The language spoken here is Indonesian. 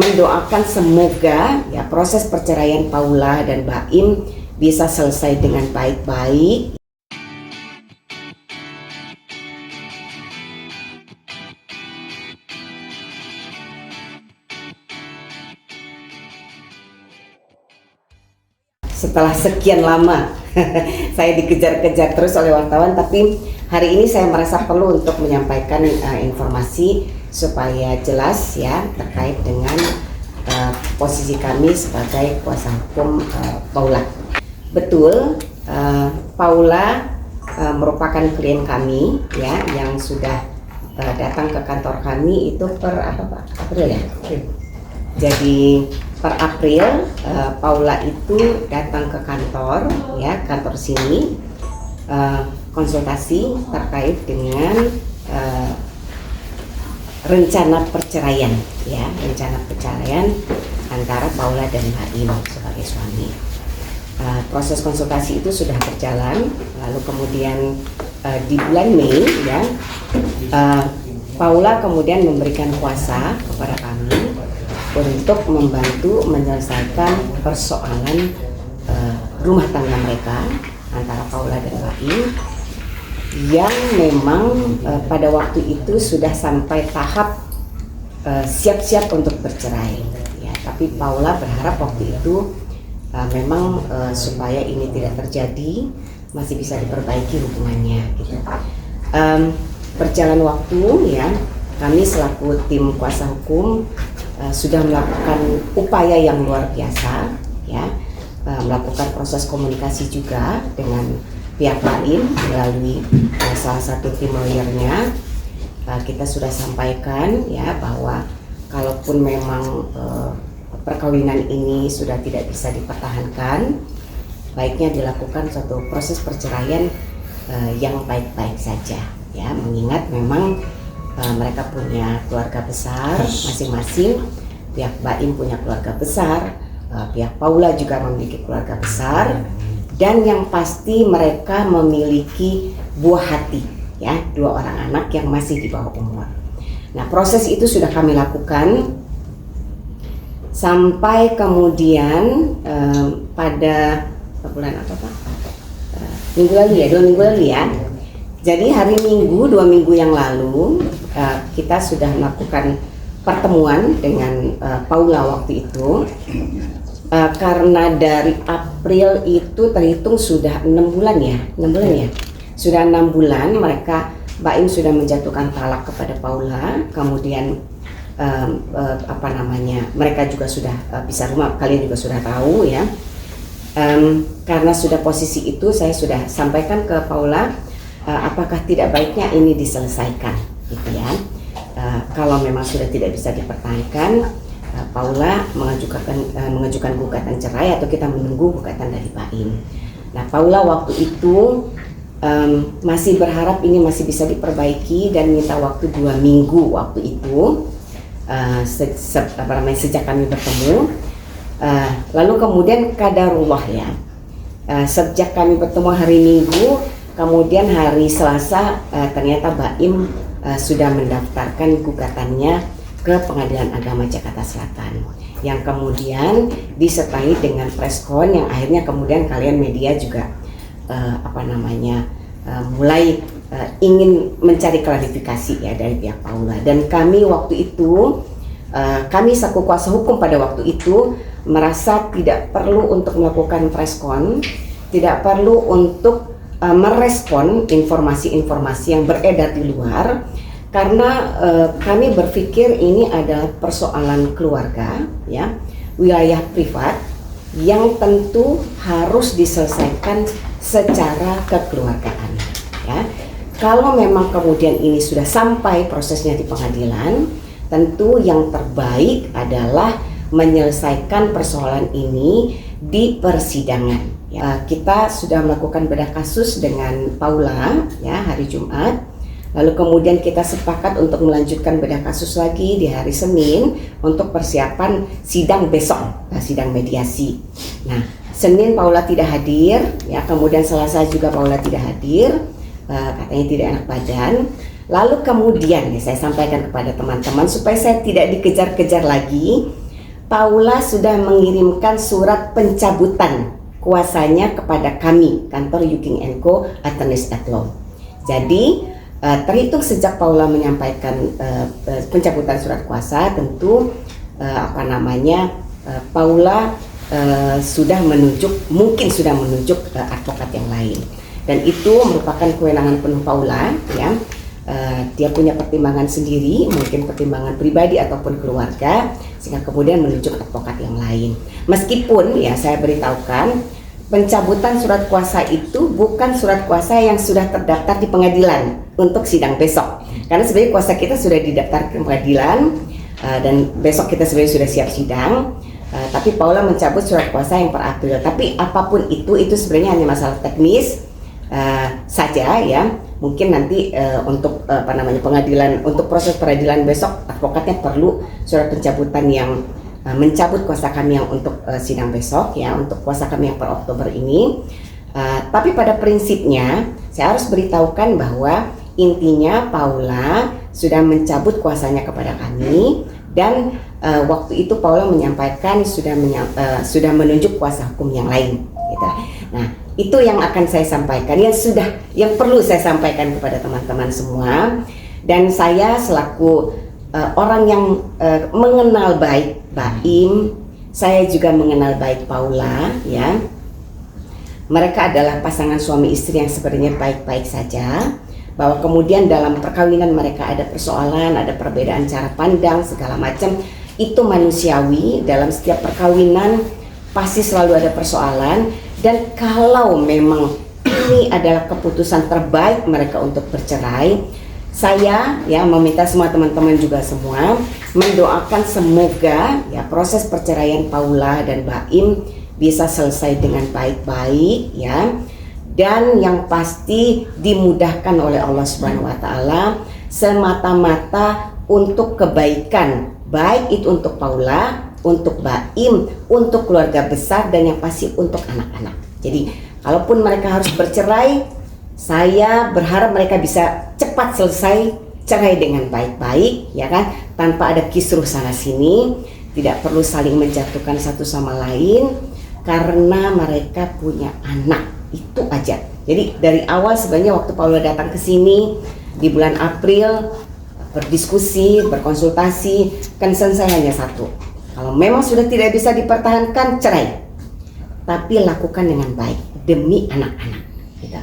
Mendoakan semoga ya proses perceraian Paula dan Baim bisa selesai dengan baik-baik. Setelah sekian lama saya dikejar-kejar terus oleh wartawan, tapi hari ini saya merasa perlu untuk menyampaikan informasi supaya jelas ya terkait dengan posisi kami sebagai kuasa hukum Paula. Betul, Paula merupakan klien kami ya yang sudah datang ke kantor kami itu per April ya. Jadi per April Paula itu datang ke kantor ya, kantor sini konsultasi terkait dengan rencana perceraian ya, rencana perceraian antara Paula dan Baim sebagai suami. Proses konsultasi itu sudah berjalan, lalu kemudian di bulan Mei ya Paula kemudian memberikan kuasa kepada kami untuk membantu menyelesaikan persoalan rumah tangga mereka antara Paula dan Baim yang memang pada waktu itu sudah sampai tahap siap-siap untuk bercerai ya, tapi Paula berharap waktu itu memang supaya ini tidak terjadi masih bisa diperbaiki hubungannya gitu. Berjalan waktu ya, kami selaku tim kuasa hukum sudah melakukan upaya yang luar biasa ya, melakukan proses komunikasi juga dengan pihak Baim melalui salah satu tim lawyernya. Kita sudah sampaikan ya bahwa kalaupun memang perkawinan ini sudah tidak bisa dipertahankan, baiknya dilakukan suatu proses perceraian yang baik-baik saja ya, mengingat memang mereka punya keluarga besar masing-masing. Pihak Baim punya keluarga besar, pihak Paula juga memiliki keluarga besar, dan yang pasti mereka memiliki buah hati ya, 2 orang anak yang masih di bawah umur. Nah, proses itu sudah kami lakukan sampai kemudian pada bulan apa Pak? Minggu lalu ya, 2 minggu lalu ya. Jadi hari Minggu 2 minggu yang lalu kita sudah melakukan pertemuan dengan Paula waktu itu karena dari April itu terhitung sudah 6 bulan ya, sudah 6 bulan Baim sudah menjatuhkan talak kepada Paula, kemudian mereka juga sudah pisah rumah, kalian juga sudah tahu ya. Karena sudah posisi itu saya sudah sampaikan ke Paula, apakah tidak baiknya ini diselesaikan gitu ya. Kalau memang sudah tidak bisa dipertahankan, Paula mengajukan gugatan cerai atau kita menunggu gugatan dari Baim. Nah, Paula waktu itu masih berharap ini masih bisa diperbaiki dan minta waktu 2 minggu waktu itu sejak kami bertemu. Lalu kemudian qadarullah ya, sejak kami bertemu hari Minggu, kemudian hari Selasa ternyata Baim sudah mendaftarkan gugatannya ke Pengadilan Agama Jakarta Selatan, yang kemudian disertai dengan preskon yang akhirnya kemudian kalian media juga mulai ingin mencari klarifikasi ya dari pihak Paula. Dan kami waktu itu kami selaku kuasa hukum pada waktu itu merasa tidak perlu untuk melakukan preskon, tidak perlu untuk merespon informasi-informasi yang beredar di luar, karena kami berpikir ini adalah persoalan keluarga ya, wilayah privat yang tentu harus diselesaikan secara kekeluargaan ya. Kalau memang kemudian ini sudah sampai prosesnya di pengadilan, tentu yang terbaik adalah menyelesaikan persoalan ini di persidangan. Ya, kita sudah melakukan bedah kasus dengan Paula ya hari Jumat, lalu kemudian kita sepakat untuk melanjutkan bedah kasus lagi di hari Senin untuk persiapan sidang besok, sidang mediasi. Nah, Senin Paula tidak hadir ya, kemudian Selasa juga Paula tidak hadir, katanya tidak enak badan. Lalu kemudian saya sampaikan kepada teman-teman supaya saya tidak dikejar-kejar lagi, Paula sudah mengirimkan surat pencabutan kuasanya kepada kami, kantor Yuking & Co. Attorneys at Law. Jadi terhitung sejak Paula menyampaikan pencabutan surat kuasa, tentu Paula mungkin sudah menunjuk advokat yang lain, dan itu merupakan kewenangan penuh Paula, ya. Dia punya pertimbangan sendiri, mungkin pertimbangan pribadi ataupun keluarga, sehingga kemudian menunjuk advokat yang lain. Meskipun ya saya beritahukan, pencabutan surat kuasa itu bukan surat kuasa yang sudah terdaftar di pengadilan untuk sidang besok. Karena sebenarnya kuasa kita sudah didaftar ke pengadilan dan besok kita sebenarnya sudah siap sidang. Tapi Paula mencabut surat kuasa yang per April. Tapi apapun itu sebenarnya hanya masalah teknis saja, ya. Mungkin nanti untuk pengadilan, untuk proses peradilan besok advokatnya perlu surat pencabutan yang mencabut kuasa kami yang untuk sidang besok, ya, untuk kuasa kami yang per Oktober ini. Tapi pada prinsipnya saya harus beritahukan bahwa intinya Paula sudah mencabut kuasanya kepada kami, dan waktu itu Paula menyampaikan sudah menunjuk kuasa hukum yang lain, gitu. Nah, itu yang akan saya sampaikan, yang perlu saya sampaikan kepada teman-teman semua. Dan saya selaku orang yang mengenal baik Baim, saya juga mengenal baik Paula, ya. Mereka adalah pasangan suami istri yang sebenarnya baik-baik saja. Bahwa kemudian dalam perkawinan mereka ada persoalan, ada perbedaan cara pandang segala macam, itu manusiawi. Dalam setiap perkawinan pasti selalu ada persoalan, dan kalau memang ini adalah keputusan terbaik mereka untuk bercerai, saya ya meminta semua teman-teman juga semua mendoakan semoga ya proses perceraian Paula dan Baim bisa selesai dengan baik-baik, ya. Dan yang pasti dimudahkan oleh Allah Subhanahu wa Ta'ala, semata-mata untuk kebaikan, baik itu untuk Paula, untuk Baim, untuk keluarga besar, dan yang pasti untuk anak-anak. Jadi kalaupun mereka harus bercerai, saya berharap mereka bisa cepat selesai cerai dengan baik-baik, ya kan, tanpa ada kisruh sana sini, tidak perlu saling menjatuhkan satu sama lain, karena mereka punya anak. Itu aja. Jadi dari awal sebenarnya waktu Paula datang ke sini di bulan April, berdiskusi, berkonsultasi, concern saya hanya satu. Kalau memang sudah tidak bisa dipertahankan, cerai. Tapi lakukan dengan baik demi anak-anak. Gitu.